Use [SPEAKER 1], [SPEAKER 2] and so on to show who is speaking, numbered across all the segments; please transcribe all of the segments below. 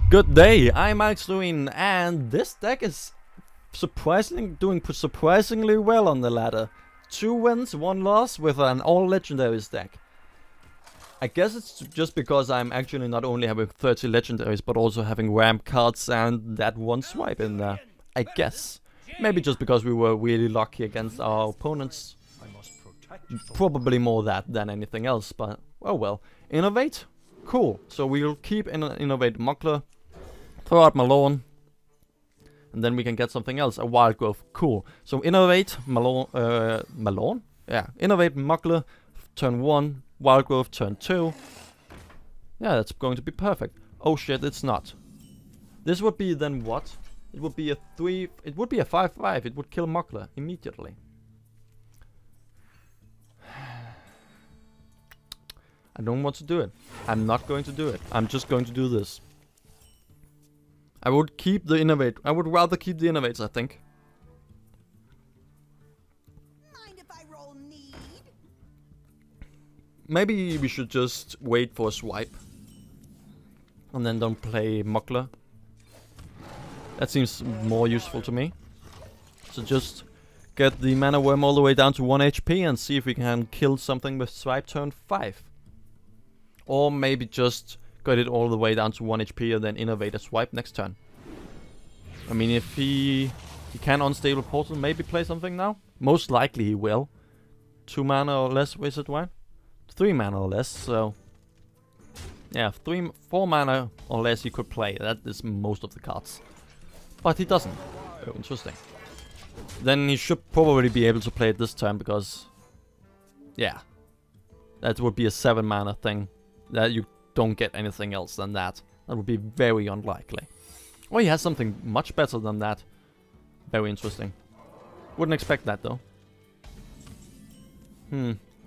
[SPEAKER 1] Good day, I'm Ikslorin, and this deck is doing surprisingly well on the ladder. 2 wins, 1 loss with an all Legendaries deck. I guess it's just because I'm actually not only having 30 Legendaries, but also having ramp cards and that 1 swipe in there. I guess. Maybe just because we were really lucky against our opponents. Probably more that than anything else, but oh well. Innovate? Cool. So we'll keep Innovate Muckler. Throw out Malone. And then we can get something else. A Wild Growth. Cool. So Innovate Malone? Yeah. Innovate Muckler. Turn 1. Wild Growth turn 2. Yeah, that's going to be perfect. Oh shit, it's not. This would be then what? It would be a 3... It would be a 5-5. It would kill Muckler immediately. I don't want to do it. I'm not going to do it. I'm just going to do this. I would keep the Innovate. I would rather keep the Innovates, I think.
[SPEAKER 2] Mind if I roll need?
[SPEAKER 1] Maybe we should just wait for a swipe. And then don't play Muckler. That seems more useful to me. So just get the Mana Worm all the way down to 1 HP and see if we can kill something with swipe turn 5. Or maybe just get it all the way down to 1 HP and then innovate a swipe next turn. I mean, if he can unstable portal, maybe play something now. Most likely he will. 2 mana or less wizard wine. 3 mana or less, so yeah, 4 mana or less he could play. That is most of the cards. But he doesn't. Oh, interesting. Then he should probably be able to play it this time because yeah. That would be a 7 mana thing. That you don't get anything else than that. That would be very unlikely. Or he has something much better than that. Very interesting. Wouldn't expect that though.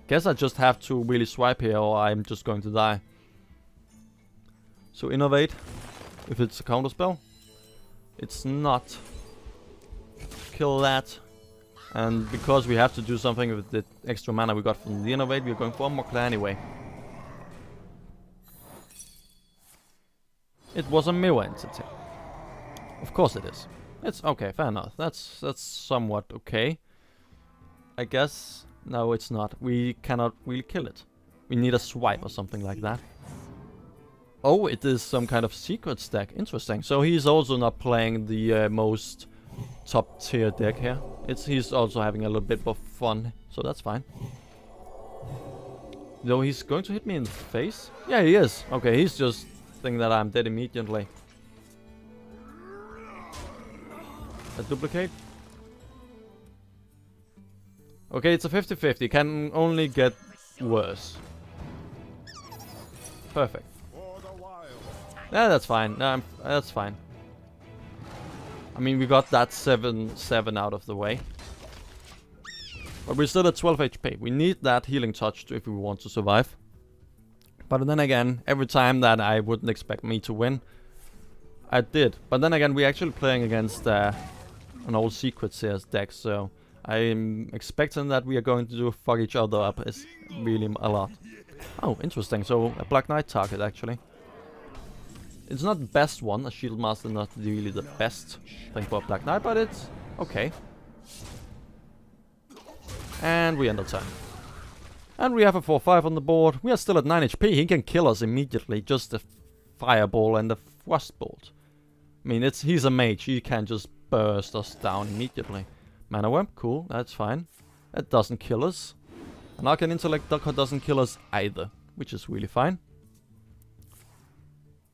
[SPEAKER 1] Guess I just have to really swipe here or I'm just going to die. So innovate. If it's a counter spell. It's not. Kill that. And because we have to do something with the extra mana we got from the innovate, we're going for a Muckler anyway. It was a mirror entity. Of course it is. It's okay, fair enough. That's somewhat okay. I guess. No, it's not. We cannot really kill it. We need a swipe or something like that. Oh, it is some kind of secret stack. Interesting. So he's also not playing the most top tier deck here. He's also having a little bit of fun, so that's fine. Though he's going to hit me in the face? Yeah, he is. Okay, he's just thinking that I'm dead immediately. A duplicate? Okay, it's a 50-50. Can only get worse. Perfect. Yeah, that's fine. No, that's fine. I mean, we got that 7-7 out of the way. But we're still at 12 HP. We need that healing touch if we want to survive. But then again, every time that I wouldn't expect me to win, I did. But then again, we're actually playing against an old Secret Series deck, so I'm expecting that we are going to fuck each other up is really a lot. Oh, interesting. So a Black Knight target actually. It's not the best one. A Shield Master not really the best thing for a Black Knight, but it's okay. And we end our turn. And we have a 4-5 on the board. We are still at 9 HP. He can kill us immediately. Just a Fireball and a Frostbolt. I mean, he's a mage. He can just burst us down immediately. Mana Worm, cool. That's fine. That doesn't kill us. An Arcane Intellect doesn't kill us either, which is really fine.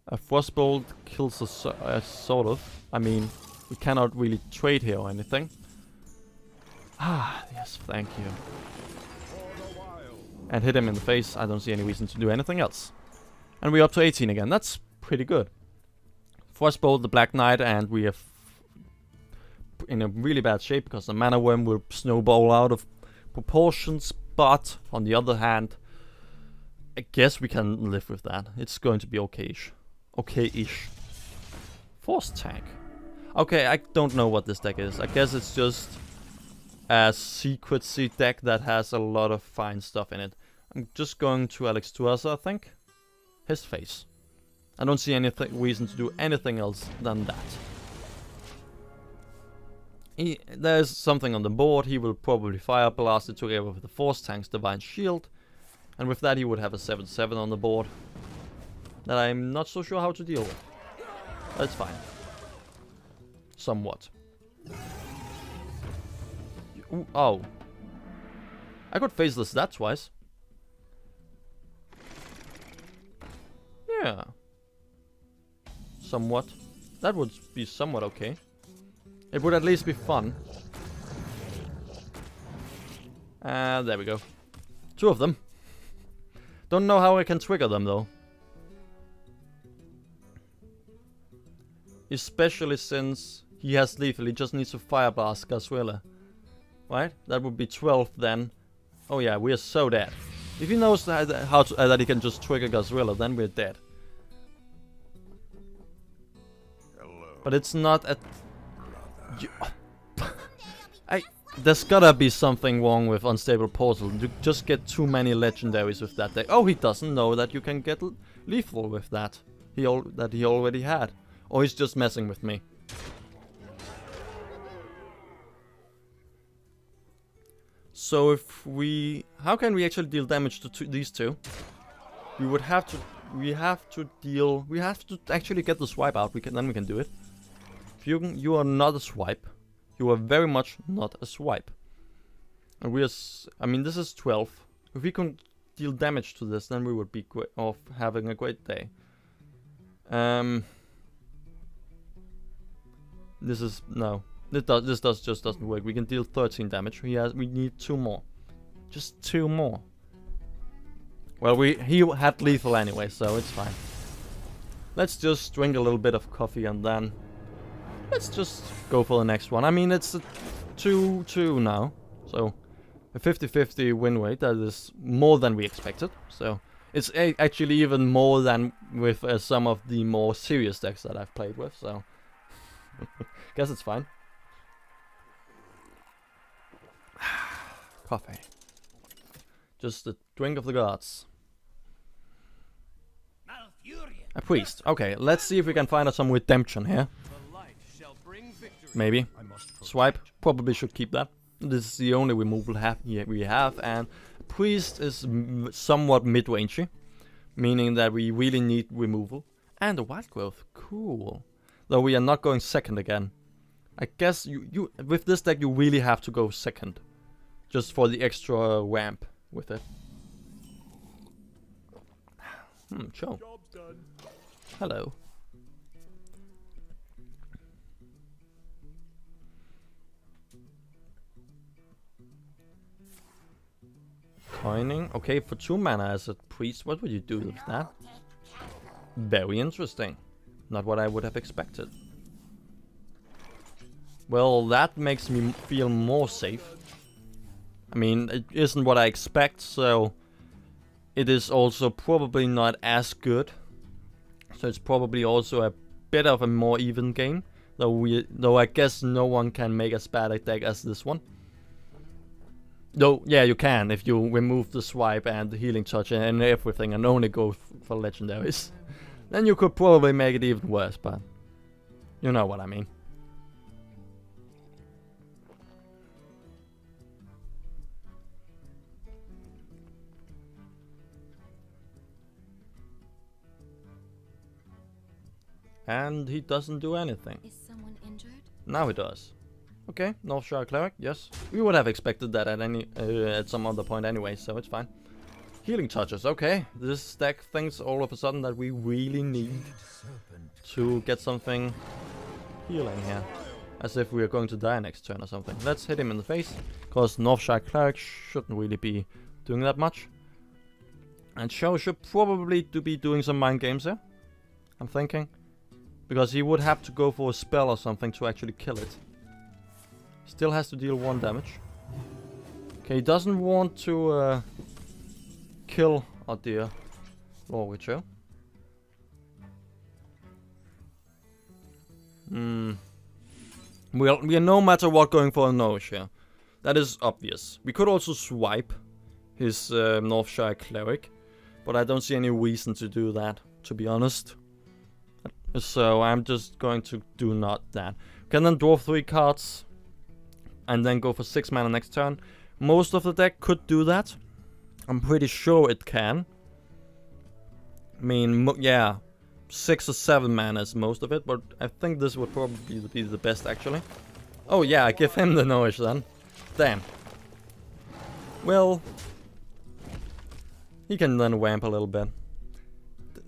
[SPEAKER 1] A Frostbolt kills us sort of. I mean, we cannot really trade here or anything. Ah, yes, thank you. And hit him in the face. I don't see any reason to do anything else. And we're up to 18 again. That's pretty good. Frostbolt, the Black Knight, and we are in a really bad shape because the Mana Worm will snowball out of proportions. But on the other hand, I guess we can live with that. It's going to be okay-ish. Okay-ish. Force Tank. Okay, I don't know what this deck is. I guess it's just a secrecy deck that has a lot of fine stuff in it. I'm just going to Alex Tuasa, I think. His face. I don't see any reason to do anything else than that. There's something on the board. He will probably Fire Blast it together with the Force Tank's Divine Shield. And with that he would have a 7/7 on the board. That I'm not so sure how to deal with. That's fine. Somewhat. Ooh, oh. I could Faceless that twice. Yeah. Somewhat. That would be somewhat okay. It would at least be fun. There we go. 2 of them. Don't know how I can trigger them though. Especially since he has lethal, he just needs to Fire Blast Gazwilla. Right? That would be 12 then. Oh yeah, we are so dead. If he knows that he can just trigger Gazwilla, then we're dead. But it's not at... There's gotta be something wrong with Unstable Portal. You just get too many legendaries with that deck. Oh, he doesn't know that you can get lethal with that. He already had. Or he's just messing with me. So if we... How can we actually deal damage to these two? We would have to... We have to actually get the swipe out. Then we can do it. If you are not a swipe. You are very much not a swipe. And we are... I mean, this is 12. If we can deal damage to this, then we would be off having a great day. This is... No. This just doesn't work. We can deal 13 damage. We need 2 more. Just 2 more. Well, he had lethal anyway, so it's fine. Let's just drink a little bit of coffee and then... Let's just go for the next one. I mean, it's a 2-2 now. So, a 50-50 win rate. That is more than we expected. So, it's actually even more than with some of the more serious decks that I've played with. So, guess it's fine. Coffee. Just a drink of the gods. A priest. Okay, let's see if we can find out some redemption here. Maybe. Swipe. Probably should keep that. This is the only removal we have. And priest is somewhat mid-rangey. Meaning that we really need removal. And a wild growth. Cool. Though we are not going second again. I guess you with this deck you really have to go second. Just for the extra ramp with it. Sure. Hello. Coining. Okay, for 2 mana as a priest, what would you do with that? Very interesting. Not what I would have expected. Well, that makes me feel more safe. I mean, it isn't what I expect, so it is also probably not as good. So it's probably also a bit of a more even game. Though I guess no one can make as bad a deck as this one. Though, yeah, you can if you remove the swipe and the healing touch and everything and only go for legendaries. Then you could probably make it even worse, but you know what I mean. And he doesn't do anything.
[SPEAKER 3] Is someone injured?
[SPEAKER 1] Now he does. Okay, Northshire Cleric, yes. We would have expected that at some other point anyway, so it's fine. Healing touches, okay. This deck thinks all of a sudden that we really need to get something healing here. As if we are going to die next turn or something. Let's hit him in the face, because Northshire Cleric shouldn't really be doing that much. And Show should probably be doing some mind games here, I'm thinking. Because he would have to go for a spell or something to actually kill it. Still has to deal 1 damage. Okay, he doesn't want to kill our dear Lord Witcher. We are no matter what going for a Nourish here. That is obvious. We could also swipe his Northshire Cleric. But I don't see any reason to do that, to be honest. So I'm just going to do not that. Can then draw 3 cards and then go for 6 mana next turn. Most of the deck could do that. I'm pretty sure it can. I mean, yeah, 6 or 7 mana is most of it, but I think this would probably be the best actually. Oh yeah, I give him the Nourish then. Damn. Well, he can then wamp a little bit.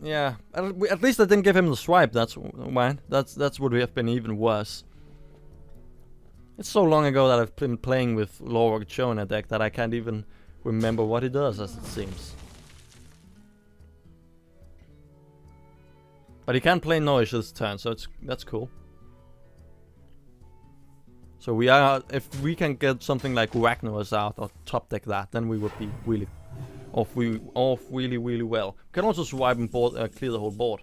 [SPEAKER 1] Yeah, at least I didn't give him the swipe. That's why. That's would have been even worse. It's so long ago that I've been playing with Lorwag Cho in a deck that I can't even remember what he does, as it seems. But he can play Nourish this turn, so that's cool. So we are, if we can get something like Ragnar's out or top deck that, then we would be really off really well. We can also swipe and board, clear the whole board.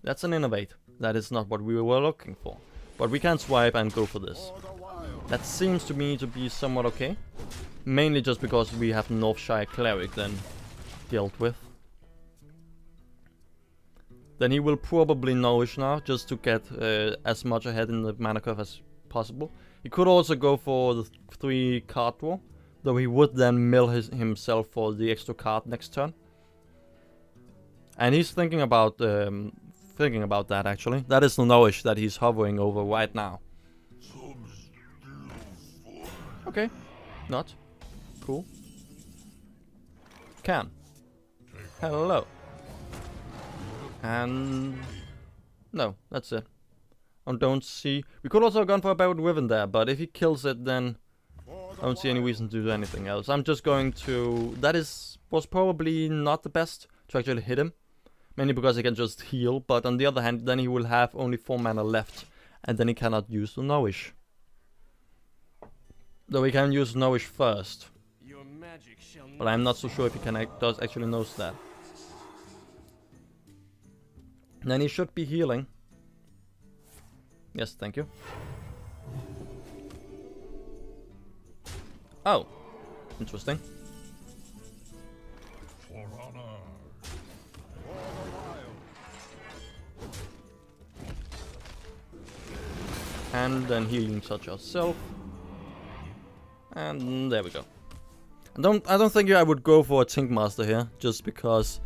[SPEAKER 1] That's an innovate. That is not what we were looking for. But we can swipe and go for this. That seems to me to be somewhat okay. Mainly just because we have Northshire Cleric then dealt with. Then he will probably Nourish now, just to get as much ahead in the mana curve as possible. He could also go for the 3 card draw, though he would then mill himself for the extra card next turn. And he's thinking about that actually. That is the Nourish that he's hovering over right now. Okay, not cool. Can. Hello. And no, that's it. I don't see. We could also have gone for a Buried Wyvern there, but if he kills it, then I don't see any reason to do anything else. I'm just going to. Was probably not the best to actually hit him, mainly because he can just heal. But on the other hand, then he will have only 4 mana left, and then he cannot use the Nourish. Though he can use Nourish first, but I'm not so sure if he does actually knows that. Then he should be healing. Yes, thank you. Oh, interesting. And then healing touch ourselves. And there we go. I don't think I would go for a Tink Master here, just because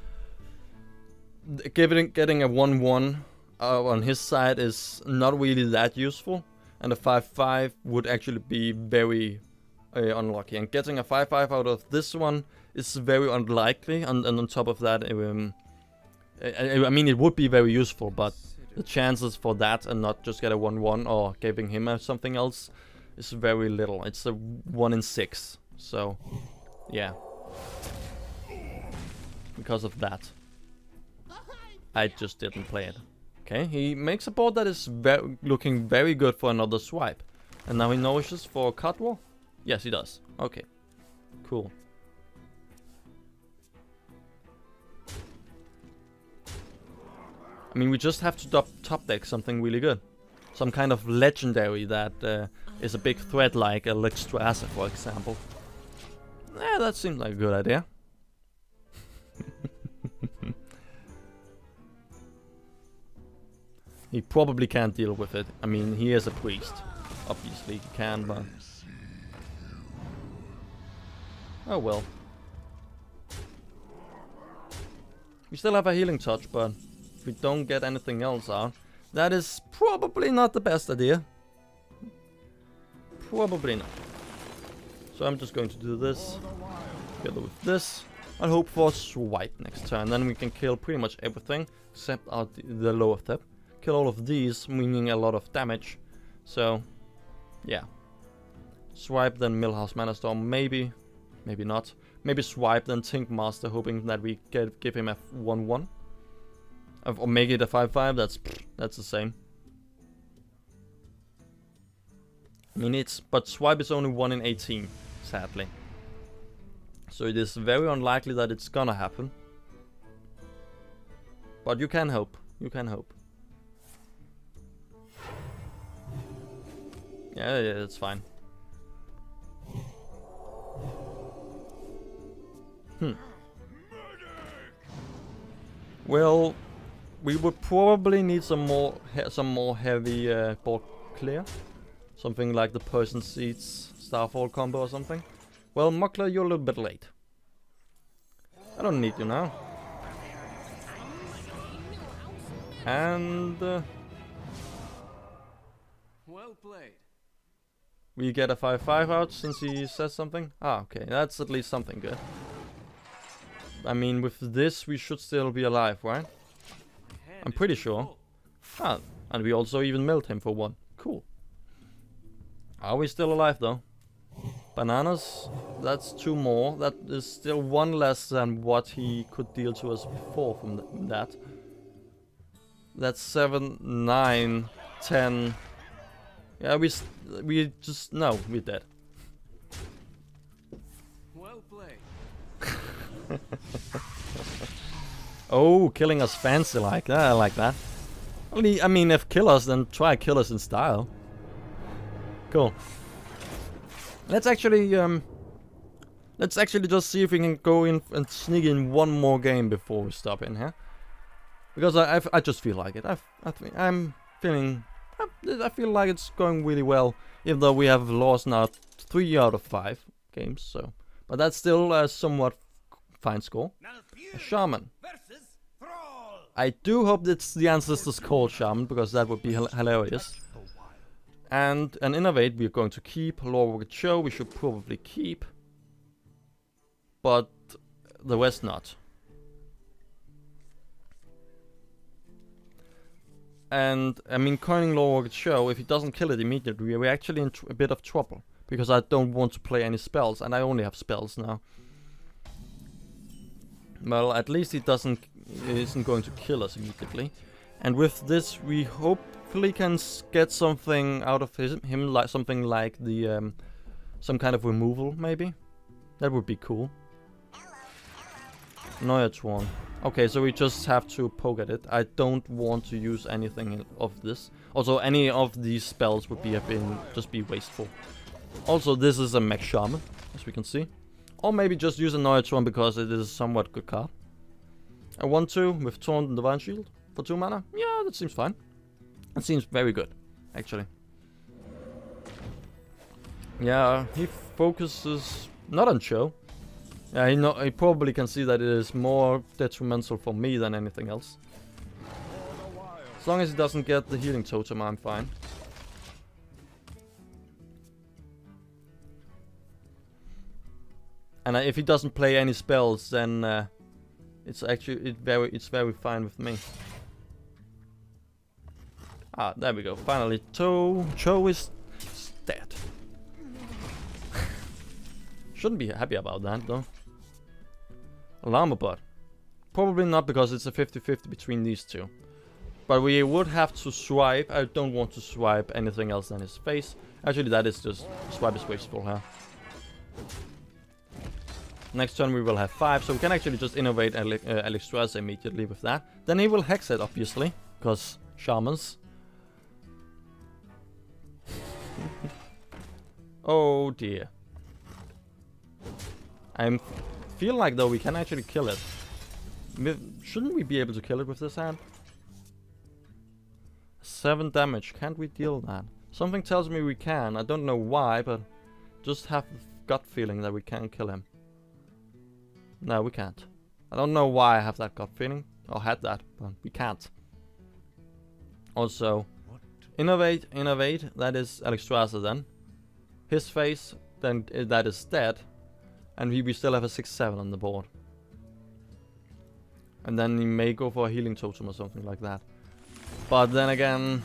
[SPEAKER 1] getting a 1/1 on his side is not really that useful, and a 5/5 would actually be very unlucky. And getting a 5/5 out of this one is very unlikely. And on top of that, I mean, it would be very useful, but the chances for that and not just get a 1/1 or giving him something else is very little. It's a 1 in 6. So, yeah. Because of that, I just didn't play it. Okay, he makes a board that is looking very good for another swipe. And now he nourishes for a card draw? Yes, he does. Okay, cool. I mean, we just have to top deck something really good. Some kind of legendary that is a big threat, like a Legendaries, for example. Yeah, that seems like a good idea. He probably can't deal with it. I mean, he is a priest. Obviously he can, but... oh well. We still have a healing touch, but if we don't get anything else out, that is probably not the best idea. Probably not. So I'm just going to do this together with this. I'll hope for a swipe next turn. Then we can kill pretty much everything except out the lower step. Kill all of these, meaning a lot of damage. So, yeah. Swipe, then Millhouse Mana Storm, maybe. Maybe not. Maybe swipe, then Tink Master, hoping that we give him a 1/1. Or make it a 5/5, that's the same. I mean, but swipe is only 1 in 18, sadly. So it is very unlikely that it's gonna happen. But you can hope. You can hope. Yeah, that's fine. Well, We would probably need some more heavy board clear. Something like the Poison Seeds Starfall combo or something. Well, Muckler, you're a little bit late. I don't need you now. And
[SPEAKER 3] Well played.
[SPEAKER 1] we get a 5/5 out since he says something. Ah, okay, that's at least something good. I mean, with this we should still be alive, right? I'm pretty sure. Ah, and we also even milled him for 1. Cool. Are we still alive though? Bananas, that's 2 more. That is still 1 less than what he could deal to us before from that. That's 7, 9, 10. Yeah, we just no, we're dead.
[SPEAKER 3] Well played.
[SPEAKER 1] Oh, killing us fancy like that. I like that. Only, I mean, if kill us, then try kill us in style. Cool. Let's actually just see if we can go in and sneak in 1 more game before we stop in here. Because I just feel like it. I'm feeling. I feel like it's going really well, even though we have lost now 3 out of 5 games. So, but that's still a somewhat fine score. A shaman. I do hope it's the ancestors called shaman, because that would be hilarious. And an innovate we're going to keep. Lore Rocket Show we should probably keep, but the rest not. And I mean, coining Lore Rocket Show, if he doesn't kill it immediately, we're actually in a bit of trouble, because I don't want to play any spells, and I only have spells now. Well, at least he isn't going to kill us immediately. And with this, we hopefully can get something out of him, like something like the some kind of removal, maybe. That would be cool. Neutron. Okay, so we just have to poke at it. I don't want to use anything of this. Also, any of these spells would just be wasteful. Also, this is a mech shaman, as we can see. Or maybe just use a Neutron because it is a somewhat good card. A 1/2 with Taunt and Divine Shield for 2 mana. Yeah, that seems fine. That seems very good, actually. Yeah, he focuses not on show. Yeah, he probably can see that it is more detrimental for me than anything else. As long as he doesn't get the healing totem, I'm fine. And if he doesn't play any spells, then it's actually it's very fine with me. Ah, there we go. Finally, Cho is dead. Shouldn't be happy about that though. Llama bot. Probably not, because it's a 50-50 between these two. But we would have to swipe. I don't want to swipe anything else than his face. Actually, that is just swipe is wasteful, huh? Next turn we will have 5, so we can actually just innovate Ikslorin immediately with that. Then he will hex it, obviously, because shamans. Oh dear. I feel like though we can actually kill it. Shouldn't we be able to kill it with this hand? 7 damage, can't we deal that? Something tells me we can, I don't know why, but just have the gut feeling that we can kill him. No, we can't. I don't know why I have that gut feeling, or had that, but we can't. Also, innovate, that is Ikslorin then. His face, then that is dead. And we still have a 6/7 on the board. And then he may go for a healing totem or something like that. But then again,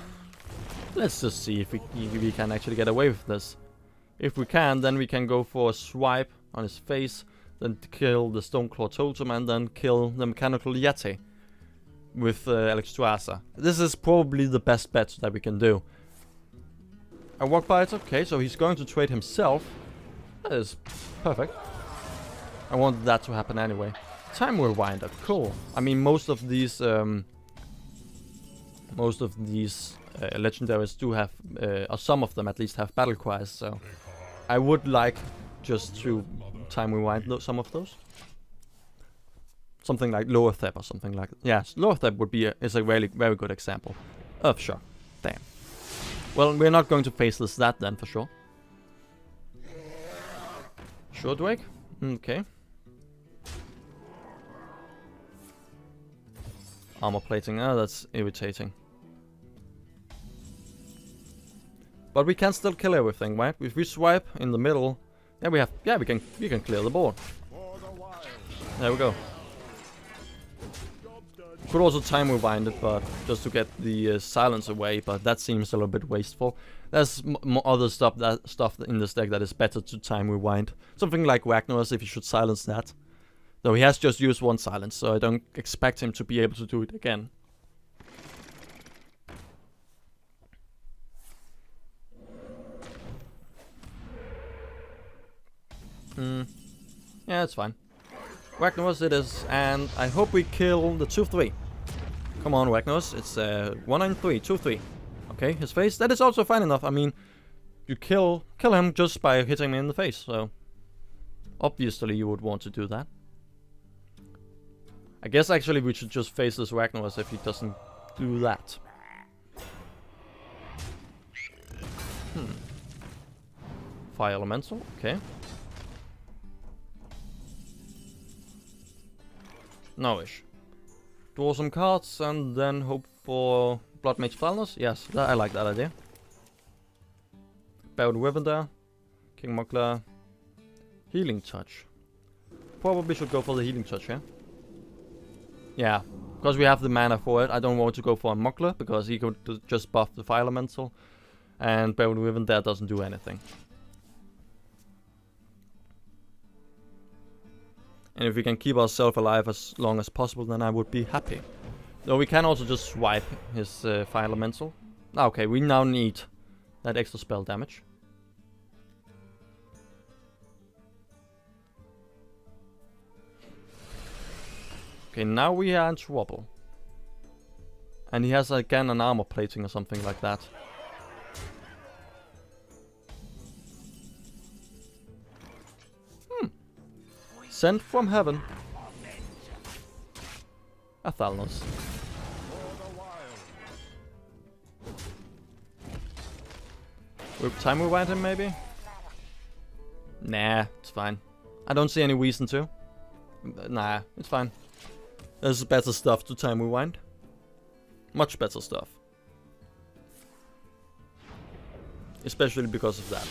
[SPEAKER 1] let's just see if we can actually get away with this. If we can, then we can go for a swipe on his face, then kill the Stoneclaw totem, and then kill the Mechanical Yeti with Ikslorin. This is probably the best bet that we can do. A Walk Bite, okay, so he's going to trade himself. That is perfect. I wanted that to happen anyway. Time Rewinder, cool. I mean, most of these legendaries do have, or some of them at least have battle cries. So I would like just to time rewind some of those. something like lower thep or something like that. Yes, lower thep would be is a really very good example. Earth shock. Damn. Well, we're not going to face that then for sure. Sure, Drake. Okay. Armor plating. Oh, that's irritating. But we can still kill everything, right? If we swipe in the middle, we can clear the board. There we go. Could also time rewind it, but just to get the silence away. But that seems a little bit wasteful. There's other stuff in this deck that is better to time rewind. Something like Ragnar's, if you should silence that. Though he has just used one silence, so I don't expect him to be able to do it again. Yeah, it's fine. Ragnar's it is, and I hope we kill the 2-3. Come on, Ragnar's. It's 1 and 3, 2-3. Okay, his face. That is also fine enough. I mean, you kill him just by hitting me in the face. So obviously you would want to do that. I guess actually we should just face this Ragnar's if he doesn't do that. Fire elemental. Okay. Nowish. Draw some cards and then hope for Blood Mage Thalnos. Yes, I like that idea. Baron Wivender, King Muckler, Healing Touch. Probably should go for the Healing Touch here. Yeah, because we have the mana for it. I don't want to go for a Muckler because he could just buff the Fire Elemental, and Baron Wivender doesn't do anything. And if we can keep ourselves alive as long as possible, then I would be happy. Though we can also just swipe his Fire Elemental. Okay, we now need that extra spell damage. Okay, now we are in trouble. And he has again an armor plating or something like that. Sent from heaven. A Thalnos. Time rewind him maybe? Nah, it's fine. I don't see any reason to. Nah, it's fine. There's better stuff to time rewind. Much better stuff. Especially because of that.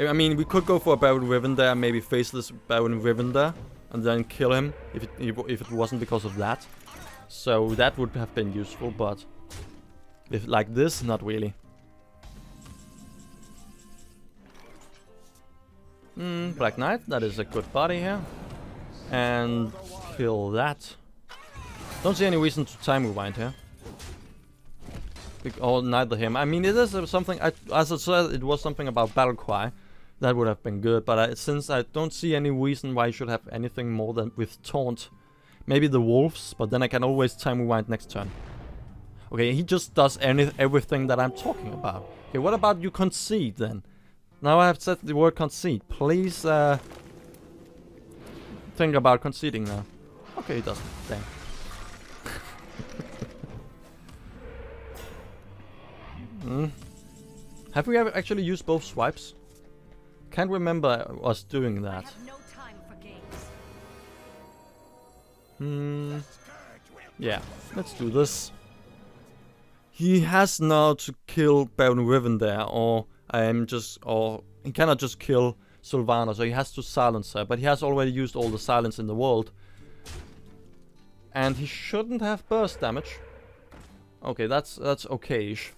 [SPEAKER 1] I mean, we could go for a Baron Wivender, maybe faceless Baron Wivender, and then kill him if it wasn't because of that. So that would have been useful, but if like this, not really. Black Knight, that is a good body here. And kill that. Don't see any reason to time rewind here. Or neither him. I mean, it is something, as I said, it was something about Battle Cry. That would have been good, but since I don't see any reason why I should have anything more than with Taunt. Maybe the Wolves, but then I can always time rewind next turn. Okay, he just does everything that I'm talking about. Okay, what about you concede then? Now I have said the word concede. Please think about conceding now. Okay, he doesn't. Damn. Have we ever actually used both swipes? Can't remember us doing that. Yeah, let's do this. He has now to kill Baron Wivender, or he cannot just kill Sylvana, so he has to silence her. But he has already used all the silence in the world, and he shouldn't have burst damage. Okay, that's okay-ish.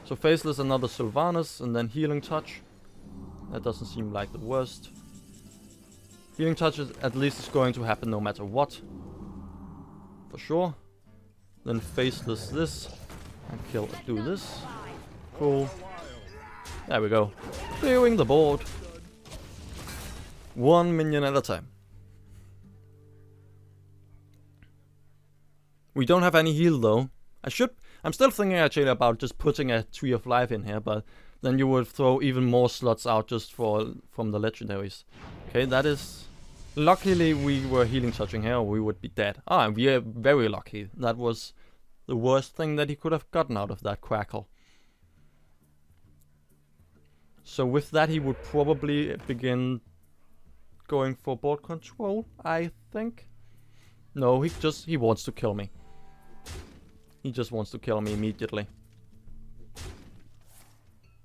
[SPEAKER 1] So faceless another Sylvanas, and then Healing Touch. That doesn't seem like the worst. Healing Touch at least is going to happen no matter what. For sure. Then faceless this. And do this. Cool. There we go. Clearing the board. 1 minion at a time. We don't have any heal though. I'm still thinking actually about just putting a Tree of Life in here, but then you would throw even more slots out just from the Legendaries. Okay, that is... Luckily we were healing touching here or we would be dead. Ah, we are very lucky. That was the worst thing that he could have gotten out of that Quackle. So with that he would probably begin going for board control, I think. No, he wants to kill me. He just wants to kill me immediately.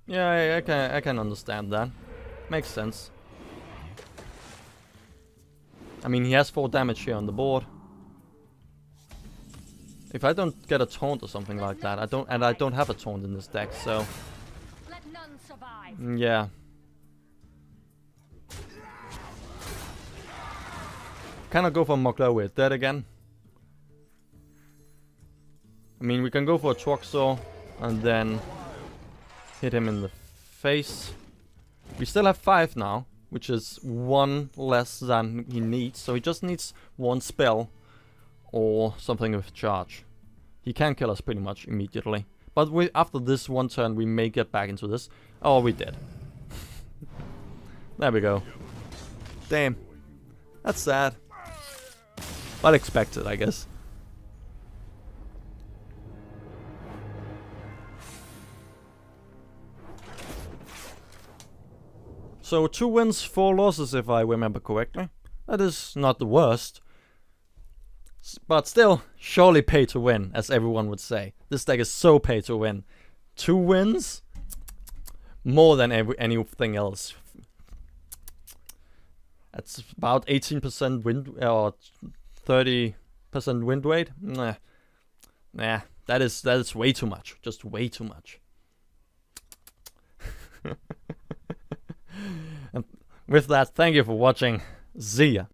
[SPEAKER 1] Yeah, I can understand that. Makes sense. I mean, he has 4 damage here on the board. If I don't get a taunt or something like that, I don't have a taunt in this deck, so
[SPEAKER 4] Let none survive.
[SPEAKER 1] yeah. Cannot go for Mugler, we're dead again. I mean, we can go for a Truxor and then hit him in the face. We still have 5 now, which is 1 less than he needs. So he just needs 1 spell or something with charge. He can kill us pretty much immediately. But after this 1 turn, we may get back into this. Oh, we did. There we go. Damn. That's sad. But expected, I guess. So 2 wins, 4 losses if I remember correctly. That is not the worst. But still, surely pay to win, as everyone would say. This deck is so pay to win. 2 wins? More than anything else. That's about 18% win, or 30% win rate. Nah, that is way too much. Just way too much. And with that, thank you for watching. See ya.